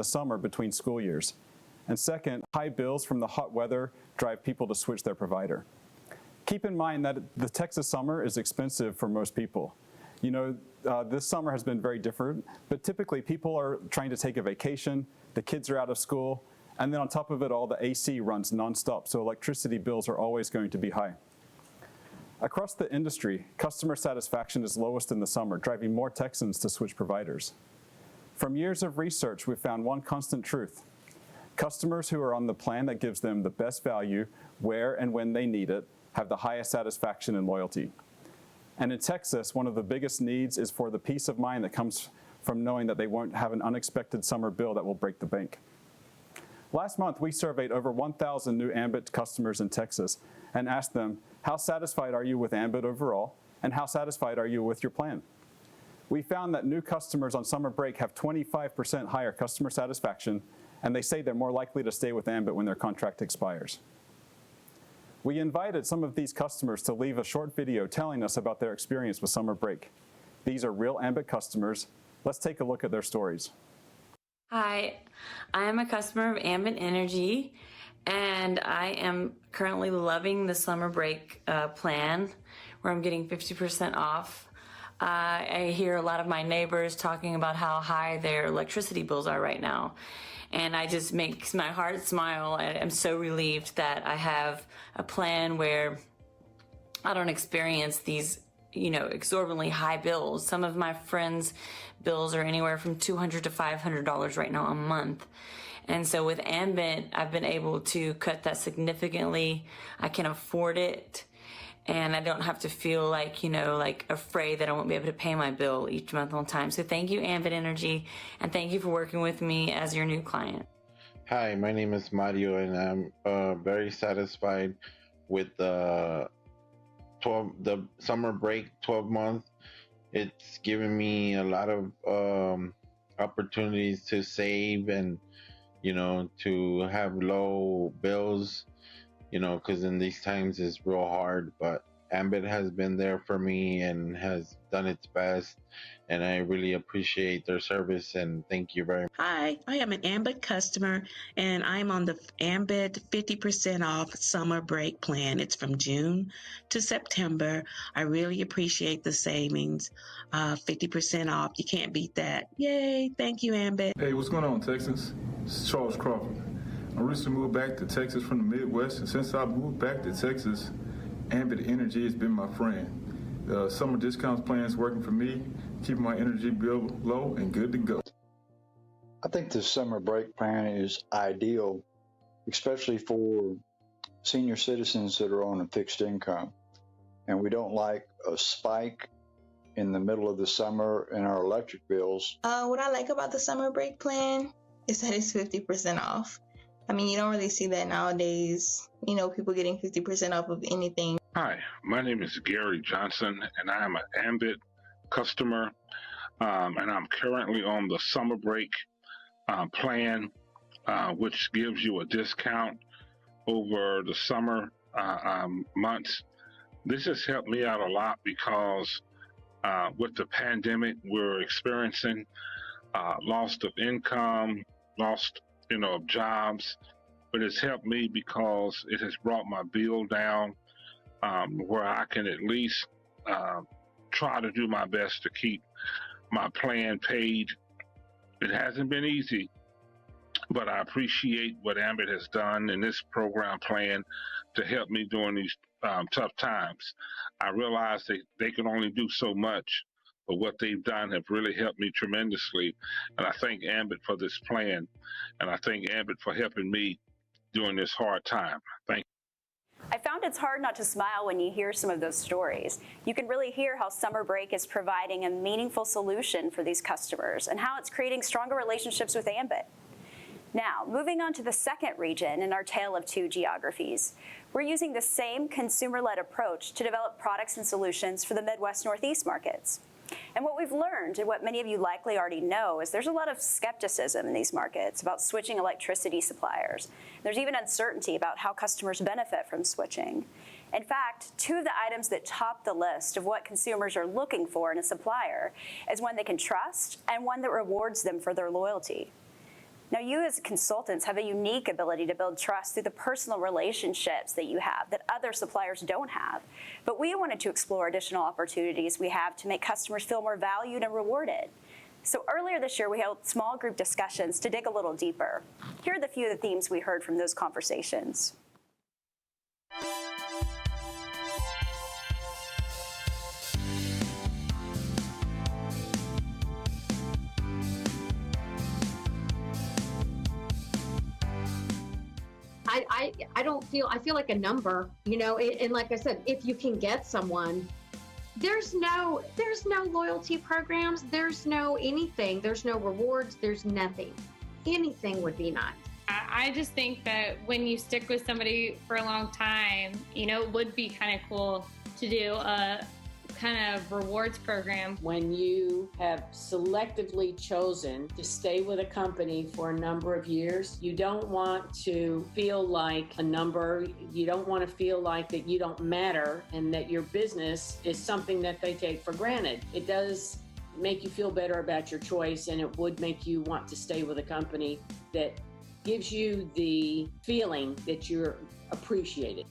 the summer between school years. And second, high bills from the hot weather drive people to switch their provider. Keep in mind that the Texas summer is expensive for most people. You know, this summer has been very different, but typically people are trying to take a vacation, the kids are out of school, and then on top of it all, the AC runs nonstop, so electricity bills are always going to be high. Across the industry, customer satisfaction is lowest in the summer, driving more Texans to switch providers. From years of research, we've found one constant truth. Customers who are on the plan that gives them the best value where and when they need it have the highest satisfaction and loyalty. And in Texas, one of the biggest needs is for the peace of mind that comes from knowing that they won't have an unexpected summer bill that will break the bank. Last month, we surveyed over 1,000 new Ambit customers in Texas and asked them, how satisfied are you with Ambit overall, and how satisfied are you with your plan? We found that new customers on summer break have 25% higher customer satisfaction, and they say they're more likely to stay with Ambit when their contract expires. We invited some of these customers to leave a short video telling us about their experience with summer break. These are real Ambit customers. Let's take a look at their stories. Hi, I am a customer of Ambit Energy, and I am currently loving the summer break plan where I'm getting 50% off. I hear a lot of my neighbors talking about how high their electricity bills are right now, and it just makes my heart smile. I'm so relieved that I have a plan where I don't experience these exorbitantly high bills. Some of my friends' bills are anywhere from $200 to $500 right now a month. And so with Ambit, I've been able to cut that significantly. I can afford it, and I don't have to feel like, afraid that I won't be able to pay my bill each month on time. So thank you, Ambit Energy, and thank you for working with me as your new client. Hi, my name is Mario, and I'm very satisfied with the summer break 12-month. It's given me a lot of opportunities to save and to have low bills, because in these times it's real hard, but Ambit has been there for me and has done its best, and I really appreciate their service, and thank you very much. Hi, I am an Ambit customer, and I'm on the Ambit 50% off summer break plan. It's from June to September. I really appreciate the savings. 50% off. You can't beat that. Yay. Thank you, Ambit. Hey, what's going on, Texans? This is Charles Crawford. I recently moved back to Texas from the Midwest, and since I moved back to Texas, Ambit Energy has been my friend. The summer discounts plan is working for me, keeping my energy bill low and good to go. I think the summer break plan is ideal, especially for senior citizens that are on a fixed income. And we don't like a spike in the middle of the summer in our electric bills. What I like about the summer break plan is that it's 50% off. I mean, you don't really see that nowadays, people getting 50% off of anything. Hi, my name is Gary Johnson, and I am an Ambit customer, and I'm currently on the summer break plan, which gives you a discount over the summer months. This has helped me out a lot because with the pandemic we're experiencing, loss of income, loss of jobs, but it's helped me because it has brought my bill down, where I can at least try to do my best to keep my plan paid. It hasn't been easy, but I appreciate what Ambit has done in this program plan to help me during these tough times. I realize they can only do so much, but what they've done have really helped me tremendously. And I thank Ambit for this plan, and I thank Ambit for helping me during this hard time. Thank you. I found it's hard not to smile when you hear some of those stories. You can really hear how summer break is providing a meaningful solution for these customers and how it's creating stronger relationships with Ambit. Now, moving on to the second region in our tale of two geographies. We're using the same consumer-led approach to develop products and solutions for the Midwest Northeast markets. And what we've learned, and what many of you likely already know, is there's a lot of skepticism in these markets about switching electricity suppliers. There's even uncertainty about how customers benefit from switching. In fact, two of the items that top the list of what consumers are looking for in a supplier is one they can trust and one that rewards them for their loyalty. Now, you as consultants have a unique ability to build trust through the personal relationships that you have that other suppliers don't have. But we wanted to explore additional opportunities we have to make customers feel more valued and rewarded. So earlier this year, we held small group discussions to dig a little deeper. Here are the few of the themes we heard from those conversations. I feel like a number, you know, and like I said, if you can get someone, there's no loyalty programs, there's no anything, there's no rewards, there's nothing. Anything would be nice. I just think that when you stick with somebody for a long time, you know, it would be kind of cool to do a kind of rewards program. When you have selectively chosen to stay with a company for a number of years, you don't want to feel like a number. You don't want to feel like that you don't matter and that your business is something that they take for granted. It does make you feel better about your choice, and it would make you want to stay with a company that gives you the feeling that you're appreciated.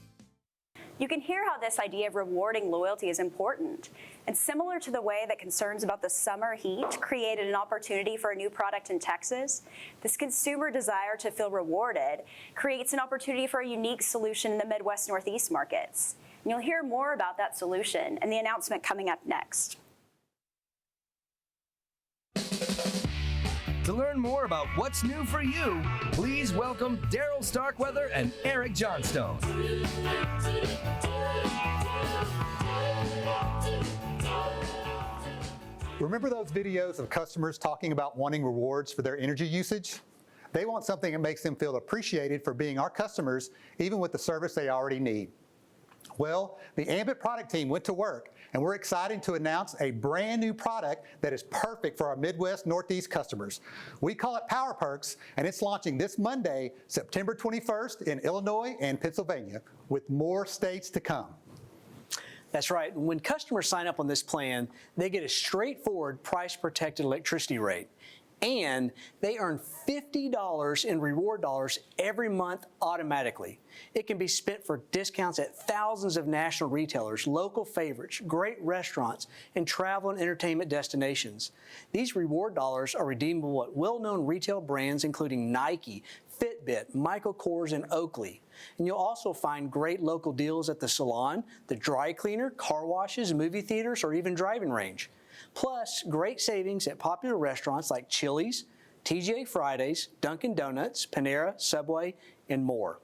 You can hear how this idea of rewarding loyalty is important. And similar to the way that concerns about the summer heat created an opportunity for a new product in Texas, this consumer desire to feel rewarded creates an opportunity for a unique solution in the Midwest Northeast markets. And you'll hear more about that solution and the announcement coming up next. To learn more about what's new for you, please welcome Daryl Starkweather and Eric Johnstone. Remember those videos of customers talking about wanting rewards for their energy usage? They want something that makes them feel appreciated for being our customers, even with the service they already need. Well, the Ambit product team went to work, and we're excited to announce a brand new product that is perfect for our Midwest Northeast customers. We call it Power Perks, and it's launching this Monday, September 21st in Illinois and Pennsylvania, with more states to come. That's right. When customers sign up on this plan, they get a straightforward price-protected electricity rate. And they earn $50 in reward dollars every month automatically. It can be spent for discounts at thousands of national retailers, local favorites, great restaurants, and travel and entertainment destinations. These reward dollars are redeemable at well-known retail brands including Nike, Fitbit, Michael Kors, and Oakley. And you'll also find great local deals at the salon, the dry cleaner, car washes, movie theaters, or even driving range. Plus, great savings at popular restaurants like Chili's, TGI Fridays, Dunkin' Donuts, Panera, Subway, and more.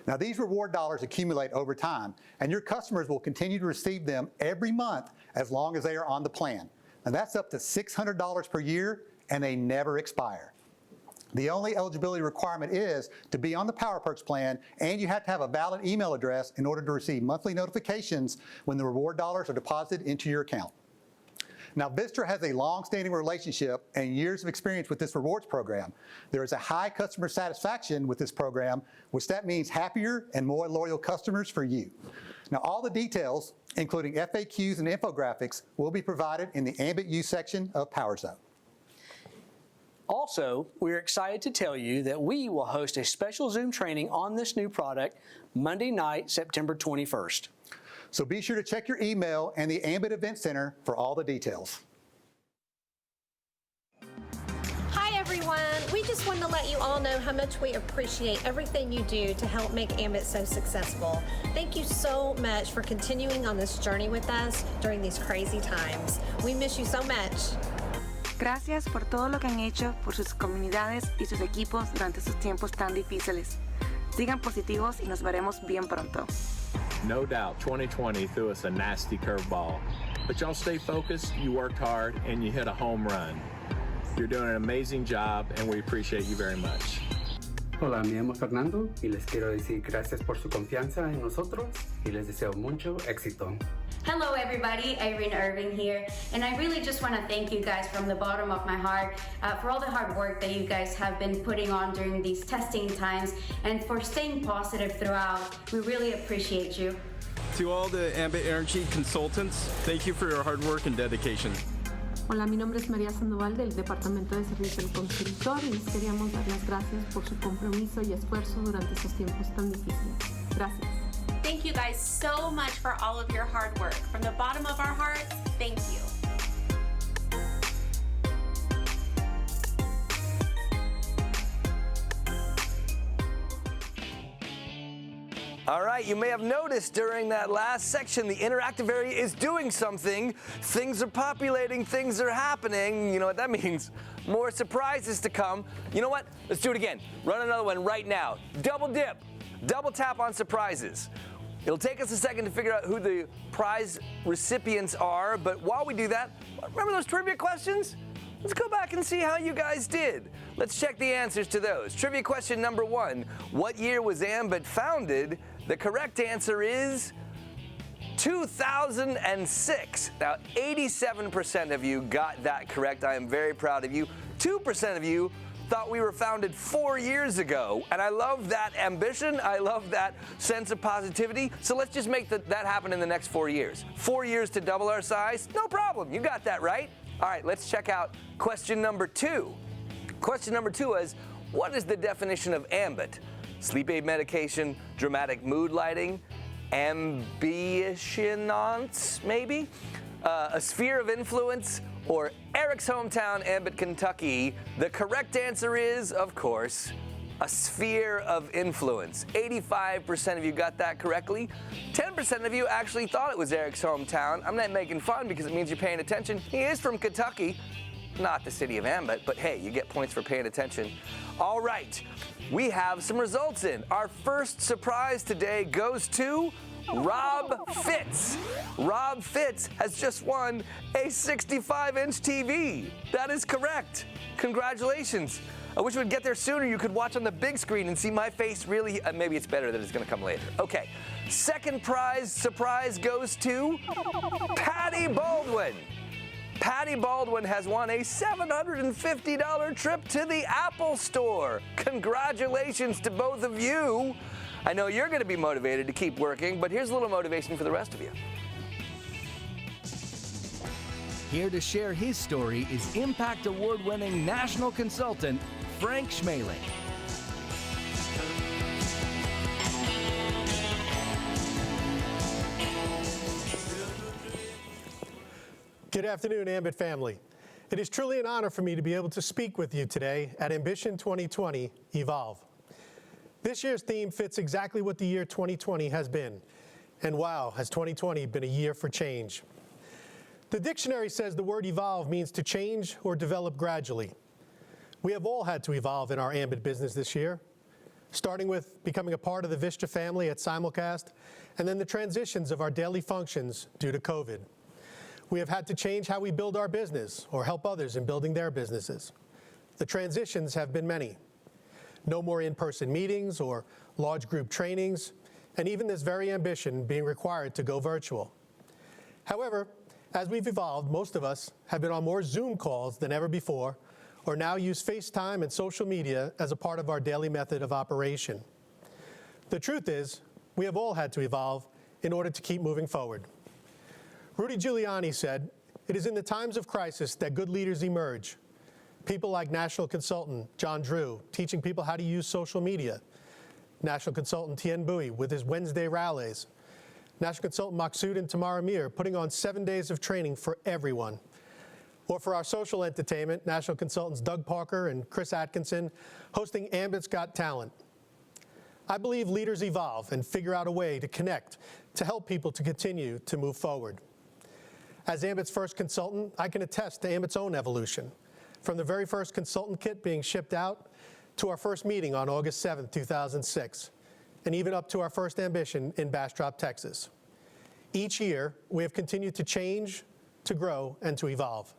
Now, these reward dollars accumulate over time, and your customers will continue to receive them every month as long as they are on the plan. Now, that's up to $600 per year, and they never expire. The only eligibility requirement is to be on the Power Perks plan, and you have to have a valid email address in order to receive monthly notifications when the reward dollars are deposited into your account. Now, Vistra has a long-standing relationship and years of experience with this rewards program. There is a high customer satisfaction with this program, which that means happier and more loyal customers for you. Now, all the details, including FAQs and infographics, will be provided in the Ambit U section of PowerZone. Also, we're excited to tell you that we will host a special Zoom training on this new product Monday night, September 21st. So be sure to check your email and the Ambit Event Center for all the details. Hi everyone, we just wanted to let you all know how much we appreciate everything you do to help make Ambit so successful. Thank you so much for continuing on this journey with us during these crazy times. We miss you so much. Gracias por todo lo que han hecho por sus comunidades y sus equipos durante estos tiempos tan difíciles. Sigan positivos y nos veremos bien pronto. No doubt 2020 threw us a nasty curveball, but y'all stay focused, you worked hard, and you hit a home run. You're doing an amazing job, and we appreciate you very much. Hola, me llamo Fernando y les quiero decir gracias por su confianza en nosotros y les deseo mucho éxito. Hello everybody, Irene Irving here, and I really just want to thank you guys from the bottom of my heart for all the hard work that you guys have been putting on during these testing times and for staying positive throughout. We really appreciate you. To all the Ambit Energy consultants, thank you for your hard work and dedication. Hola, mi nombre es María Sandoval del Departamento de Servicio al Consumidor y les queríamos dar las gracias por su compromiso y esfuerzo durante estos tiempos tan difíciles. Gracias. Thank you guys so much for all of your hard work. From the bottom of our hearts, thank you. All right, you may have noticed during that last section, the interactive area is doing something. Things are populating, things are happening. You know what that means? More surprises to come. You know what? Let's do it again. Run another one right now. Double dip, double tap on surprises. It'll take us a second to figure out who the prize recipients are, but while we do that, remember those trivia questions? Let's go back and see how you guys did. Let's check the answers to those. Trivia question number 1, what year was Ambit founded? The correct answer is 2006. Now, 87% of you got that correct. I am very proud of you. 2% of you thought we were founded 4 years ago. And I love that ambition. I love that sense of positivity. So let's just make that happen in the next 4 years. 4 years to double our size? No problem. You got that right. All right, let's check out question number 2. Question number 2 is, what is the definition of ambit? Sleep aid medication, dramatic mood lighting, ambitionance, maybe? A sphere of influence, or Eric's hometown, Ambit, Kentucky? The correct answer is, of course, a sphere of influence. 85% of you got that correctly. 10% of you actually thought it was Eric's hometown. I'm not making fun because it means you're paying attention. He is from Kentucky, not the city of Ambit, but hey, you get points for paying attention. All right, we have some results in. Our first surprise today goes to Rob Fitz. Rob Fitz has just won a 65-inch TV. That is correct. Congratulations. I wish we'd get there sooner. You could watch on the big screen and see my face really. Maybe it's better that it's going to come later. Okay. Second prize surprise goes to Patty Baldwin. Patty Baldwin has won a $750 trip to the Apple Store. Congratulations to both of you. I know you're going to be motivated to keep working, but here's a little motivation for the rest of you. Here to share his story is Impact Award-winning national consultant Frank Schmeling. Good afternoon, Ambit family. It is truly an honor for me to be able to speak with you today at Ambition 2020 Evolve. This year's theme fits exactly what the year 2020 has been. And wow, has 2020 been a year for change. The dictionary says the word evolve means to change or develop gradually. We have all had to evolve in our Ambit business this year, starting with becoming a part of the Vistra family at Simulcast, and then the transitions of our daily functions due to COVID. We have had to change how we build our business or help others in building their businesses. The transitions have been many. No more in-person meetings or large group trainings, and even this very ambition being required to go virtual. However, as we've evolved, most of us have been on more Zoom calls than ever before, or now use FaceTime and social media as a part of our daily method of operation. The truth is, we have all had to evolve in order to keep moving forward. Rudy Giuliani said, "It is in the times of crisis that good leaders emerge." People like national consultant John Drew teaching people how to use social media, national consultant Tien Bui with his Wednesday rallies, national consultant Maksud and Tamara Mir putting on 7 days of training for everyone. Or for our social entertainment, national consultants Doug Parker and Chris Atkinson hosting Ambit's Got Talent. I believe leaders evolve and figure out a way to connect to help people to continue to move forward. As Ambit's first consultant, I can attest to Ambit's own evolution, from the very first consultant kit being shipped out to our first meeting on August 7, 2006, and even up to our first ambition in Bastrop, Texas. Each year, we have continued to change, to grow, and to evolve.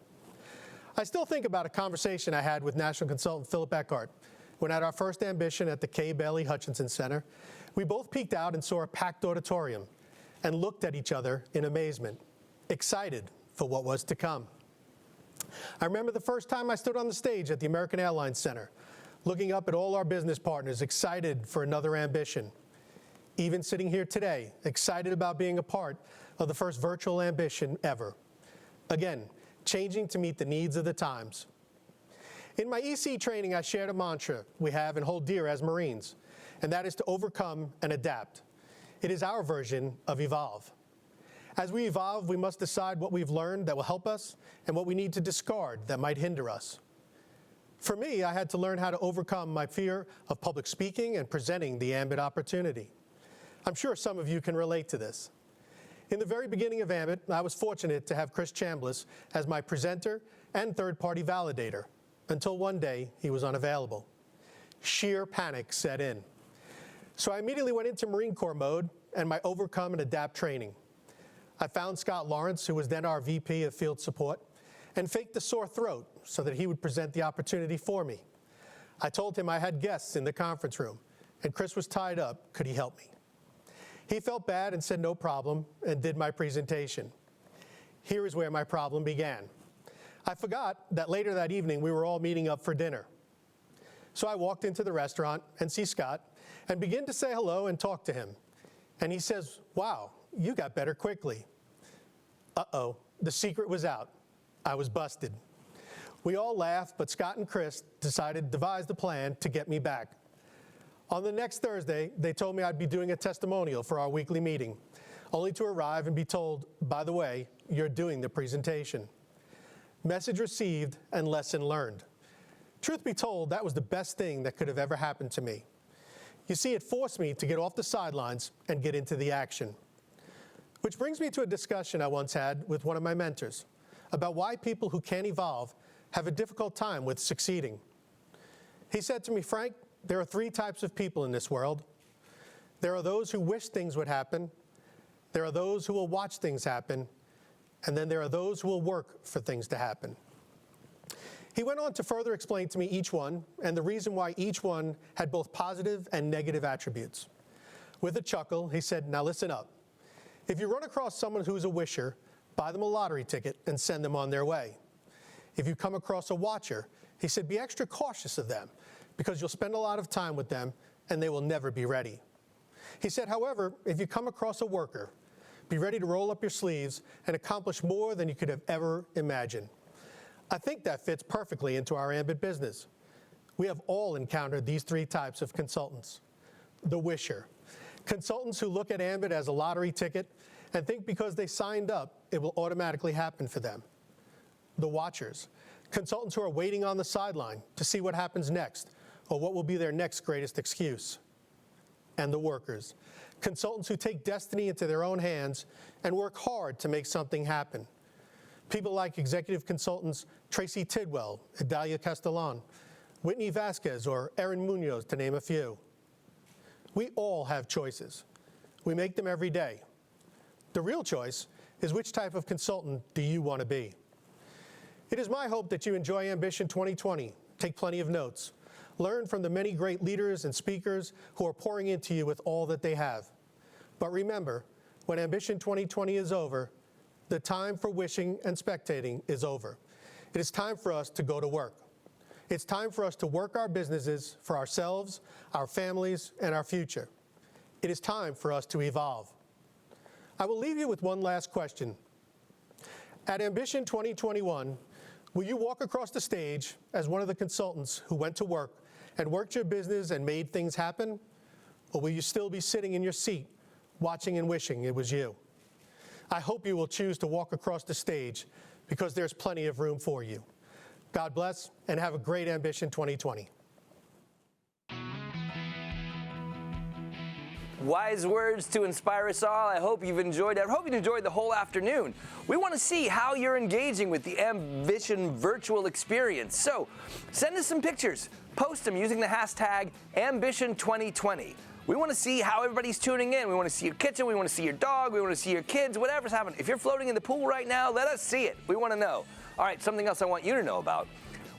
I still think about a conversation I had with national consultant Philip Eckhart when at our first ambition at the Kay Bailey Hutchinson Center, we both peeked out and saw a packed auditorium and looked at each other in amazement, excited for what was to come. I remember the first time I stood on the stage at the American Airlines Center, looking up at all our business partners, excited for another ambition. Even sitting here today, excited about being a part of the first virtual ambition ever. Again, changing to meet the needs of the times. In my EC training, I shared a mantra we have and hold dear as Marines, and that is to overcome and adapt. It is our version of evolve. As we evolve, we must decide what we've learned that will help us and what we need to discard that might hinder us. For me, I had to learn how to overcome my fear of public speaking and presenting the Ambit opportunity. I'm sure some of you can relate to this. In the very beginning of Ambit, I was fortunate to have Chris Chambliss as my presenter and third-party validator, until one day he was unavailable. Sheer panic set in. So I immediately went into Marine Corps mode and my overcome and adapt training. I found Scott Lawrence, who was then our VP of Field Support, and faked a sore throat so that he would present the opportunity for me. I told him I had guests in the conference room, and Chris was tied up. Could he help me? He felt bad and said no problem and did my presentation. Here is where my problem began. I forgot that later that evening we were all meeting up for dinner. So I walked into the restaurant and see Scott and begin to say hello and talk to him. And he says, "Wow, you got better quickly." Uh-oh, the secret was out. I was busted. We all laughed, but Scott and Chris decided to devise the plan to get me back. On the next Thursday, they told me I'd be doing a testimonial for our weekly meeting, only to arrive and be told, "By the way, you're doing the presentation." Message received and lesson learned. Truth be told, that was the best thing that could have ever happened to me. You see, it forced me to get off the sidelines and get into the action. Which brings me to a discussion I once had with one of my mentors about why people who can't evolve have a difficult time with succeeding. He said to me, "Frank, there are three types of people in this world. There are those who wish things would happen, there are those who will watch things happen, and then there are those who will work for things to happen." He went on to further explain to me each one and the reason why each one had both positive and negative attributes. With a chuckle, he said, "Now listen up. If you run across someone who's a wisher, buy them a lottery ticket and send them on their way. If you come across a watcher," he said, "be extra cautious of them because you'll spend a lot of time with them and they will never be ready." He said, "However, if you come across a worker, be ready to roll up your sleeves and accomplish more than you could have ever imagined." I think that fits perfectly into our Ambit business. We have all encountered these three types of consultants. The wisher. Consultants who look at Ambit as a lottery ticket and think because they signed up, it will automatically happen for them. The watchers. Consultants who are waiting on the sideline to see what happens next or what will be their next greatest excuse. And the workers. Consultants who take destiny into their own hands and work hard to make something happen. People like executive consultants Tracy Tidwell, Idalia Castellan, Whitney Vasquez, or Erin Munoz, to name a few. We all have choices. We make them every day. The real choice is which type of consultant do you want to be? It is my hope that you enjoy Ambition 2020, take plenty of notes, learn from the many great leaders and speakers who are pouring into you with all that they have. But remember, when Ambition 2020 is over, the time for wishing and spectating is over. It is time for us to go to work. It's time for us to work our businesses for ourselves, our families, and our future. It is time for us to evolve. I will leave you with one last question. At Ambition 2021, will you walk across the stage as one of the consultants who went to work and worked your business and made things happen? Or will you still be sitting in your seat, watching and wishing it was you? I hope you will choose to walk across the stage because there's plenty of room for you. God bless and have a great Ambition 2020. Wise words to inspire us all. I hope you've enjoyed it. I hope you enjoyed the whole afternoon. We want to see how you're engaging with the Ambition virtual experience. So send us some pictures. Post them using the hashtag Ambition2020. We want to see how everybody's tuning in. We want to see your kitchen. We want to see your dog. We want to see your kids, whatever's happening. If you're floating in the pool right now, let us see it. We want to know. All right, something else I want you to know about.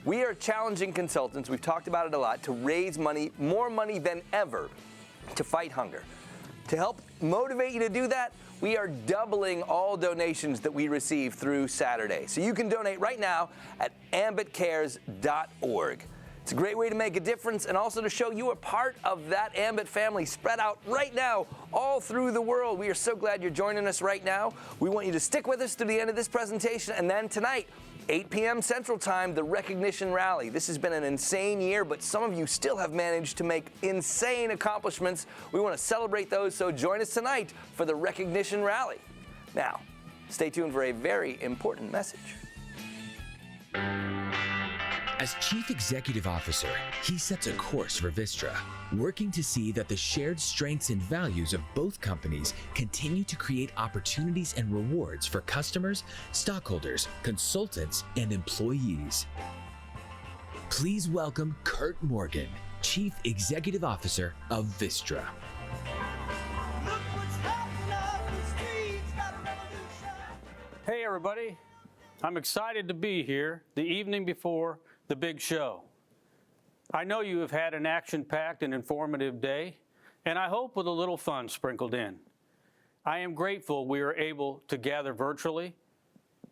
We are challenging consultants, we've talked about it a lot, to raise money, more money than ever, to fight hunger. To help motivate you to do that, we are doubling all donations that we receive through Saturday. So you can donate right now at ambitcares.org. It's a great way to make a difference and also to show you are part of that Ambit family spread out right now all through the world. We are so glad you're joining us right now. We want you to stick with us through the end of this presentation, and then tonight, 8 p.m. Central Time, the Recognition Rally. This has been an insane year, but some of you still have managed to make insane accomplishments. We want to celebrate those, so join us tonight for the Recognition Rally. Now, stay tuned for a very important message. As Chief Executive Officer, he sets a course for Vistra, working to see that the shared strengths and values of both companies continue to create opportunities and rewards for customers, stockholders, consultants, and employees. Please welcome Kurt Morgan, Chief Executive Officer of Vistra. Hey everybody, I'm excited to be here the evening before the big show. I know you have had an action-packed and informative day, and I hope with a little fun sprinkled in. I am grateful we are able to gather virtually.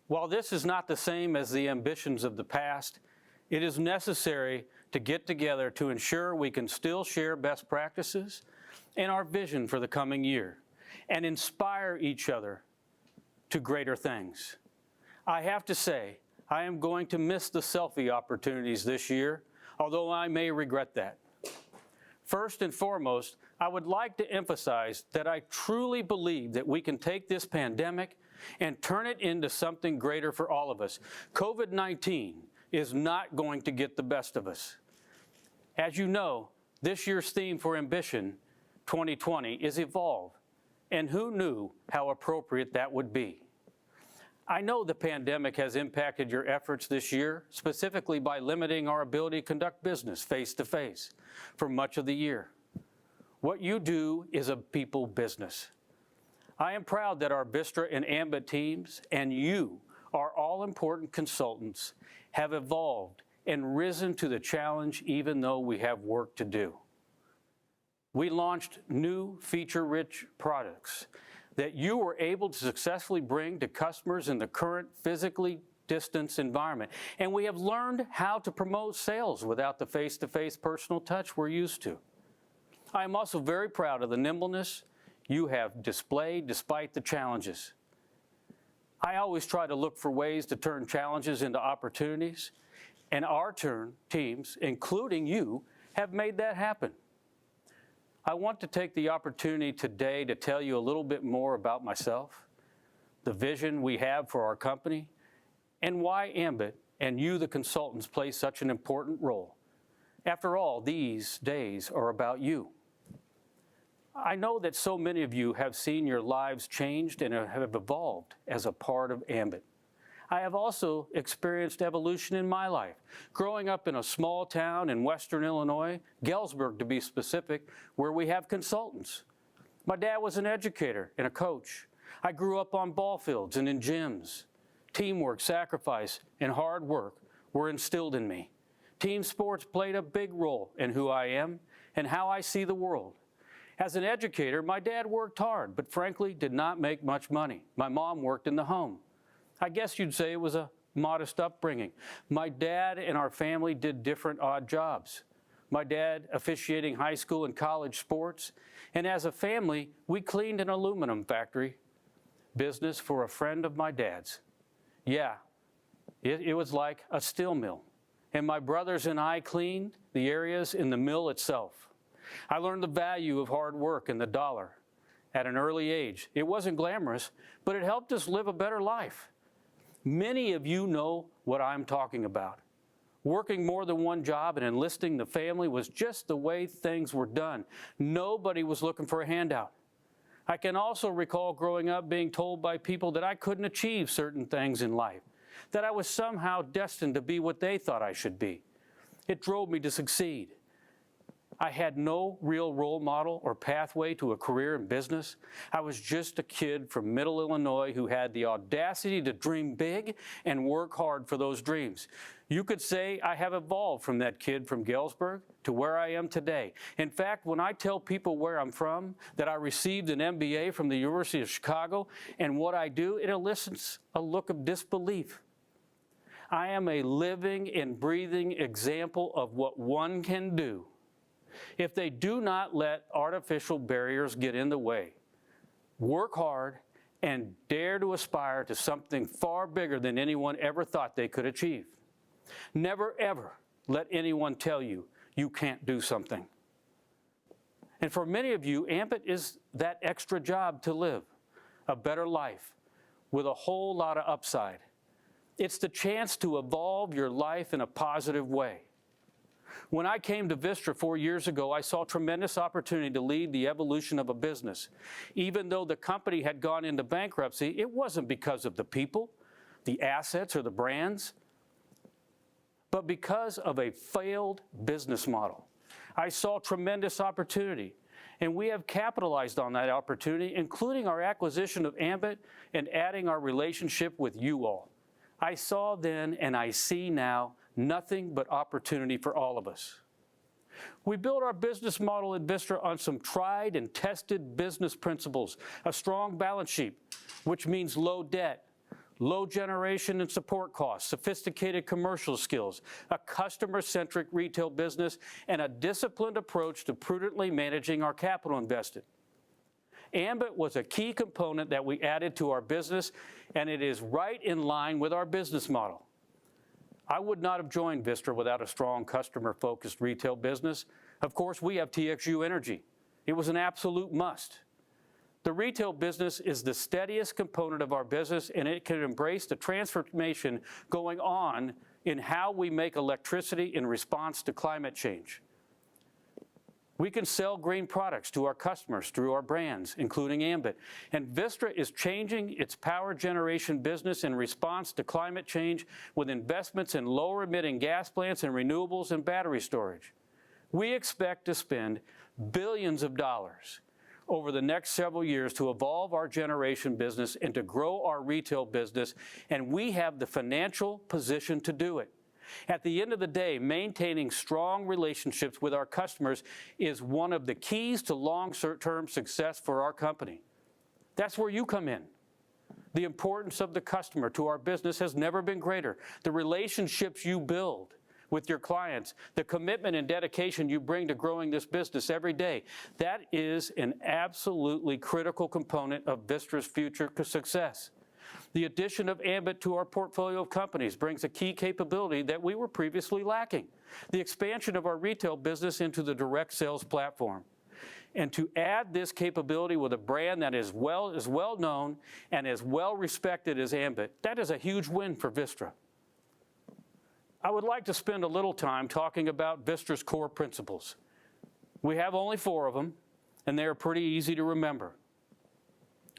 While this is not the same as the ambitions of the past, it is necessary to get together to ensure we can still share best practices and our vision for the coming year, and inspire each other to greater things. I have to say, I am going to miss the selfie opportunities this year, although I may regret that. First and foremost, I would like to emphasize that I truly believe that we can take this pandemic and turn it into something greater for all of us. COVID-19 is not going to get the best of us. As you know, this year's theme for Ambition 2020 is Evolve, and who knew how appropriate that would be? I know the pandemic has impacted your efforts this year, specifically by limiting our ability to conduct business face-to-face for much of the year. What you do is a people business. I am proud that our Vistra and Ambit teams and you, our all-important consultants, have evolved and risen to the challenge even though we have work to do. We launched new feature-rich products that you were able to successfully bring to customers in the current physically distanced environment. And we have learned how to promote sales without the face-to-face personal touch we're used to. I am also very proud of the nimbleness you have displayed despite the challenges. I always try to look for ways to turn challenges into opportunities, and our teams, including you, have made that happen. I want to take the opportunity today to tell you a little bit more about myself, the vision we have for our company, and why Ambit and you, the consultants, play such an important role. After all, these days are about you. I know that so many of you have seen your lives changed and have evolved as a part of Ambit. I have also experienced evolution in my life. Growing up in a small town in western Illinois, Galesburg to be specific, where we have consultants. My dad was an educator and a coach. I grew up on ball fields and in gyms. Teamwork, sacrifice, and hard work were instilled in me. Team sports played a big role in who I am and how I see the world. As an educator, my dad worked hard, but frankly did not make much money. My mom worked in the home. I guess you'd say it was a modest upbringing. My dad and our family did different odd jobs. My dad officiating high school and college sports, and as a family, we cleaned an aluminum factory business for a friend of my dad's. Yeah, it was like a steel mill, and my brothers and I cleaned the areas in the mill itself. I learned the value of hard work and the dollar at an early age. It wasn't glamorous, but it helped us live a better life. Many of you know what I'm talking about. Working more than one job and enlisting the family was just the way things were done. Nobody was looking for a handout. I can also recall growing up being told by people that I couldn't achieve certain things in life, that I was somehow destined to be what they thought I should be. It drove me to succeed. I had no real role model or pathway to a career in business. I was just a kid from Middle Illinois who had the audacity to dream big and work hard for those dreams. You could say I have evolved from that kid from Galesburg to where I am today. In fact, when I tell people where I'm from, that I received an MBA from the University of Chicago, and what I do, it elicits a look of disbelief. I am a living and breathing example of what one can do if they do not let artificial barriers get in the way, work hard, and dare to aspire to something far bigger than anyone ever thought they could achieve. Never, ever let anyone tell you you can't do something. And for many of you, Ambit is that extra job to live a better life with a whole lot of upside. It's the chance to evolve your life in a positive way. When I came to Vistra 4 years ago, I saw tremendous opportunity to lead the evolution of a business. Even though the company had gone into bankruptcy, it wasn't because of the people, the assets, or the brands, but because of a failed business model. I saw tremendous opportunity, and we have capitalized on that opportunity, including our acquisition of Ambit and adding our relationship with you all. I saw then, and I see now, nothing but opportunity for all of us. We built our business model at Vistra on some tried and tested business principles, a strong balance sheet, which means low debt, low generation and support costs, sophisticated commercial skills, a customer-centric retail business, and a disciplined approach to prudently managing our capital invested. Ambit was a key component that we added to our business, and it is right in line with our business model. I would not have joined Vistra without a strong customer-focused retail business. Of course, we have TXU Energy. It was an absolute must. The retail business is the steadiest component of our business, and it can embrace the transformation going on in how we make electricity in response to climate change. We can sell green products to our customers through our brands, including Ambit. And Vistra is changing its power generation business in response to climate change with investments in lower emitting gas plants and renewables and battery storage. We expect to spend billions of dollars over the next several years to evolve our generation business and to grow our retail business, and we have the financial position to do it. At the end of the day, maintaining strong relationships with our customers is one of the keys to long-term success for our company. That's where you come in. The importance of the customer to our business has never been greater. The relationships you build with your clients, the commitment and dedication you bring to growing this business every day, that is an absolutely critical component of Vistra's future success. The addition of Ambit to our portfolio of companies brings a key capability that we were previously lacking, the expansion of our retail business into the direct sales platform. And to add this capability with a brand that is well known and as well respected as Ambit, that is a huge win for Vistra. I would like to spend a little time talking about Vistra's core principles. We have only 4 of them, and they are pretty easy to remember.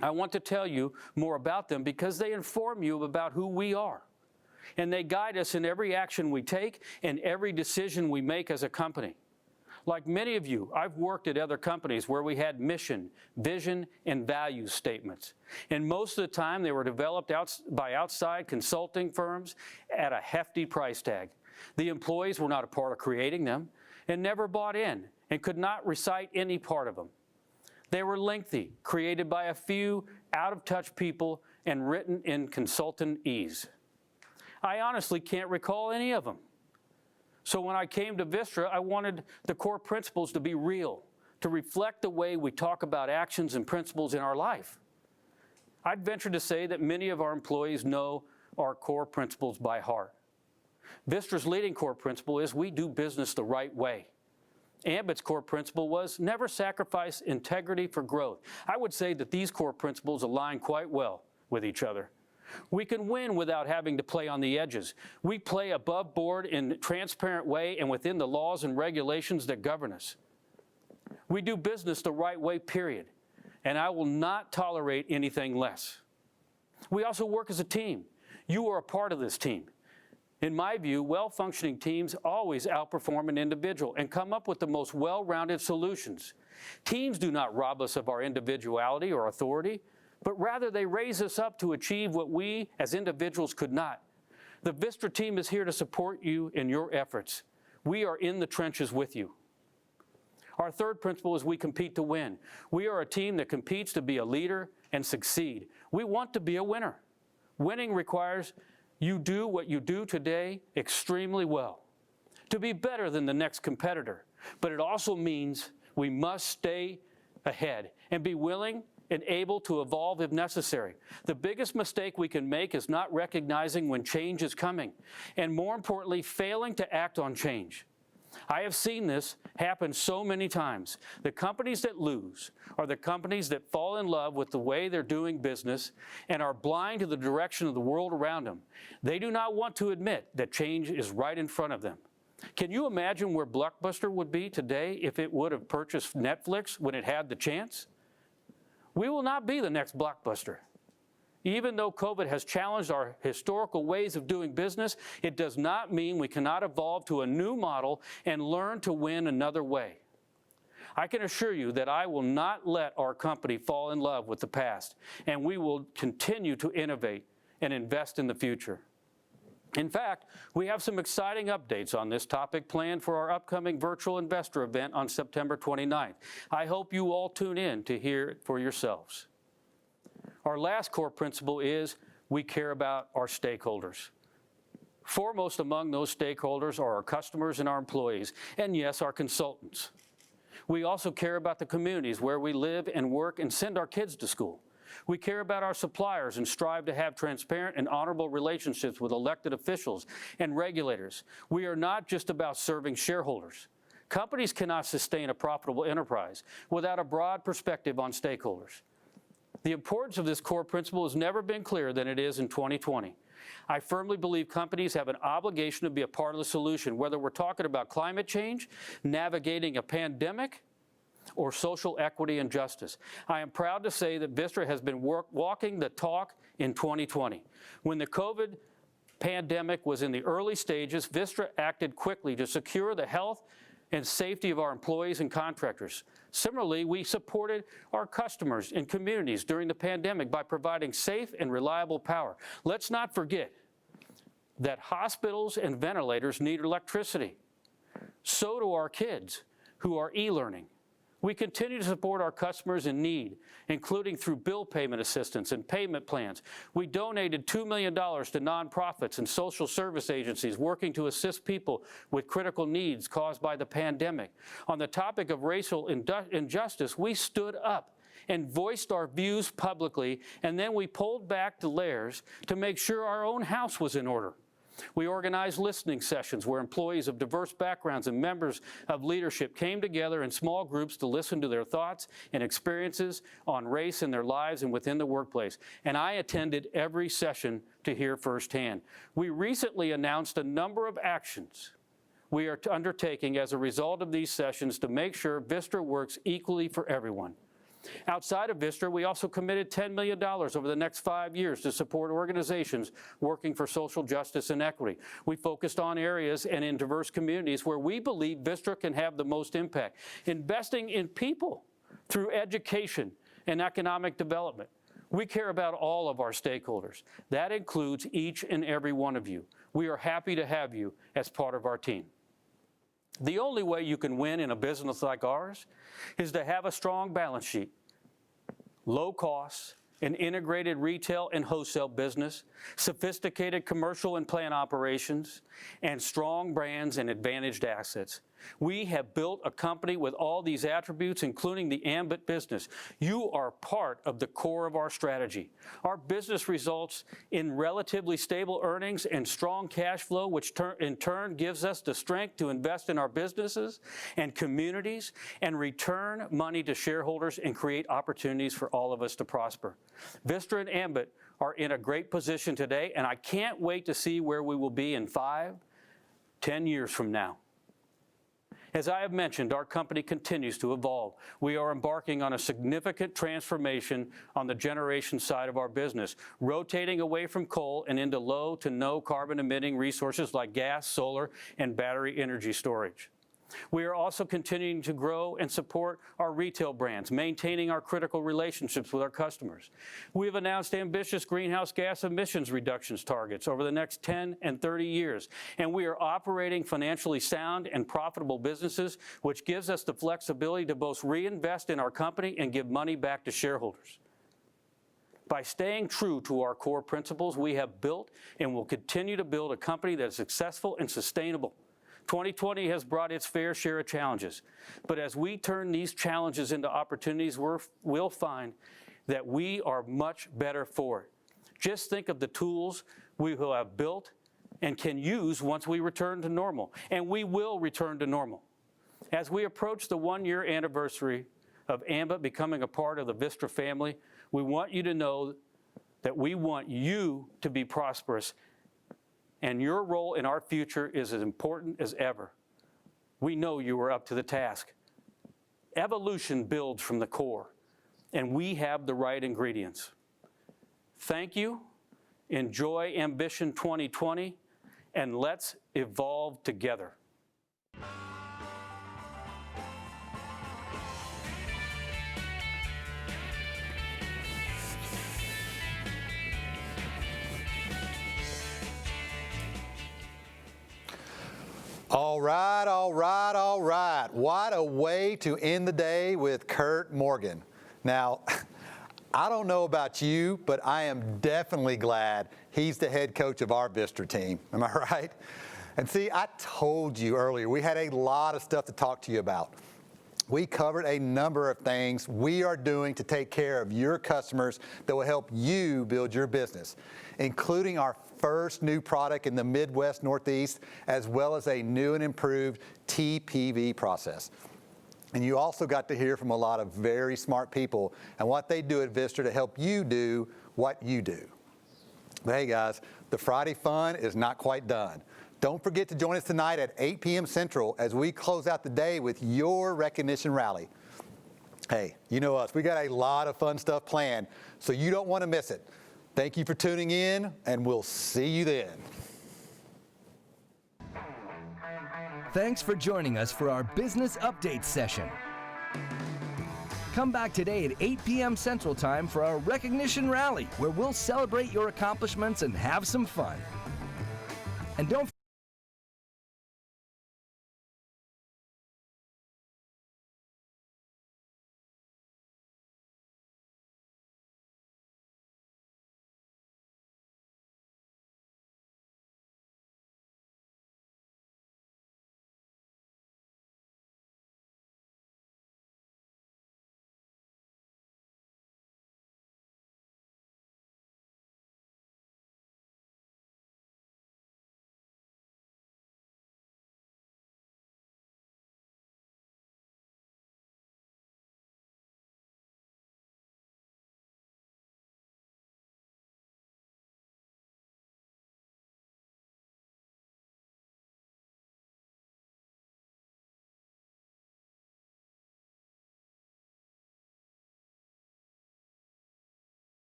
I want to tell you more about them because they inform you about who we are, and they guide us in every action we take and every decision we make as a company. Like many of you, I've worked at other companies where we had mission, vision, and value statements. And most of the time, they were developed by outside consulting firms at a hefty price tag. The employees were not a part of creating them and never bought in and could not recite any part of them. They were lengthy, created by a few out-of-touch people, and written in consultant-ese. I honestly can't recall any of them. So when I came to Vistra, I wanted the core principles to be real, to reflect the way we talk about actions and principles in our life. I'd venture to say that many of our employees know our core principles by heart. Vistra's leading core principle is we do business the right way. Ambit's core principle was never sacrifice integrity for growth. I would say that these core principles align quite well with each other. We can win without having to play on the edges. We play above board in a transparent way and within the laws and regulations that govern us. We do business the right way, period. And I will not tolerate anything less. We also work as a team. You are a part of this team. In my view, well-functioning teams always outperform an individual and come up with the most well-rounded solutions. Teams do not rob us of our individuality or authority, but rather they raise us up to achieve what we as individuals could not. The Vistra team is here to support you in your efforts. We are in the trenches with you. Our third principle is we compete to win. We are a team that competes to be a leader and succeed. We want to be a winner. Winning requires you do what you do today extremely well, to be better than the next competitor. But it also means we must stay ahead and be willing and able to evolve if necessary. The biggest mistake we can make is not recognizing when change is coming, and more importantly, failing to act on change. I have seen this happen so many times. The companies that lose are the companies that fall in love with the way they're doing business and are blind to the direction of the world around them. They do not want to admit that change is right in front of them. Can you imagine where Blockbuster would be today if it would have purchased Netflix when it had the chance? We will not be the next Blockbuster. Even though COVID has challenged our historical ways of doing business, it does not mean we cannot evolve to a new model and learn to win another way. I can assure you that I will not let our company fall in love with the past, and we will continue to innovate and invest in the future. In fact, we have some exciting updates on this topic planned for our upcoming virtual investor event on September 29th. I hope you all tune in to hear it for yourselves. Our last core principle is we care about our stakeholders. Foremost among those stakeholders are our customers and our employees, and yes, our consultants. We also care about the communities where we live and work and send our kids to school. We care about our suppliers and strive to have transparent and honorable relationships with elected officials and regulators. We are not just about serving shareholders. Companies cannot sustain a profitable enterprise without a broad perspective on stakeholders. The importance of this core principle has never been clearer than it is in 2020. I firmly believe companies have an obligation to be a part of the solution, whether we're talking about climate change, navigating a pandemic, or social equity and justice. I am proud to say that Vistra has been walking the talk in 2020. When the COVID pandemic was in the early stages, Vistra acted quickly to secure the health and safety of our employees and contractors. Similarly, we supported our customers and communities during the pandemic by providing safe and reliable power. Let's not forget that hospitals and ventilators need electricity. So do our kids who are e-learning. We continue to support our customers in need, including through bill payment assistance and payment plans. We donated $2 million to nonprofits and social service agencies working to assist people with critical needs caused by the pandemic. On the topic of racial injustice, we stood up and voiced our views publicly, and then we pulled back the layers to make sure our own house was in order. We organized listening sessions where employees of diverse backgrounds and members of leadership came together in small groups to listen to their thoughts and experiences on race in their lives and within the workplace. And I attended every session to hear firsthand. We recently announced a number of actions we are undertaking as a result of these sessions to make sure Vistra works equally for everyone. Outside of Vistra, we also committed $10 million over the next 5 years to support organizations working for social justice and equity. We focused on areas and in diverse communities where we believe Vistra can have the most impact. Investing in people through education and economic development. We care about all of our stakeholders. That includes each and every one of you. We are happy to have you as part of our team. The only way you can win in a business like ours is to have a strong balance sheet, low costs, an integrated retail and wholesale business, sophisticated commercial and plant operations, and strong brands and advantaged assets. We have built a company with all these attributes, including the Ambit business. You are part of the core of our strategy. Our business results in relatively stable earnings and strong cash flow, which in turn gives us the strength to invest in our businesses and communities and return money to shareholders and create opportunities for all of us to prosper. Vistra and Ambit are in a great position today, and I can't wait to see where we will be in 5, 10 years from now. As I have mentioned, our company continues to evolve. We are embarking on a significant transformation on the generation side of our business, rotating away from coal and into low to no carbon emitting resources like gas, solar, and battery energy storage. We are also continuing to grow and support our retail brands, maintaining our critical relationships with our customers. We have announced ambitious greenhouse gas emissions reductions targets over the next 10 and 30 years, and we are operating financially sound and profitable businesses, which gives us the flexibility to both reinvest in our company and give money back to shareholders. By staying true to our core principles, we have built and will continue to build a company that is successful and sustainable. 2020 has brought its fair share of challenges, but as we turn these challenges into opportunities, we'll find that we are much better for it. Just think of the tools we will have built and can use once we return to normal, and we will return to normal. As we approach the 1-year anniversary of Ambit becoming a part of the Vistra family, we want you to know that we want you to be prosperous, and your role in our future is as important as ever. We know you are up to the task. Evolution builds from the core, and we have the right ingredients. Thank you. Enjoy Ambition 2020, and let's evolve together. All right, all right, all right. What a way to end the day with Kurt Morgan. Now, I don't know about you, but I am definitely glad he's the head coach of our Vistra team. Am I right? And see, I told you earlier, we had a lot of stuff to talk to you about. We covered a number of things we are doing to take care of your customers that will help you build your business, including our first new product in the Midwest Northeast, as well as a new and improved TPV process. And you also got to hear from a lot of very smart people and what they do at Vistra to help you do what you do. But hey guys, the Friday fun is not quite done. Don't forget to join us tonight at 8 p.m. Central as we close out the day with your recognition rally. Hey, you know us, we got a lot of fun stuff planned, so you don't want to miss it. Thank you for tuning in, and we'll see you then. Thanks for joining us for our business update session. Come back today at 8 p.m. Central Time for our recognition rally, where we'll celebrate your accomplishments and have some fun. And don't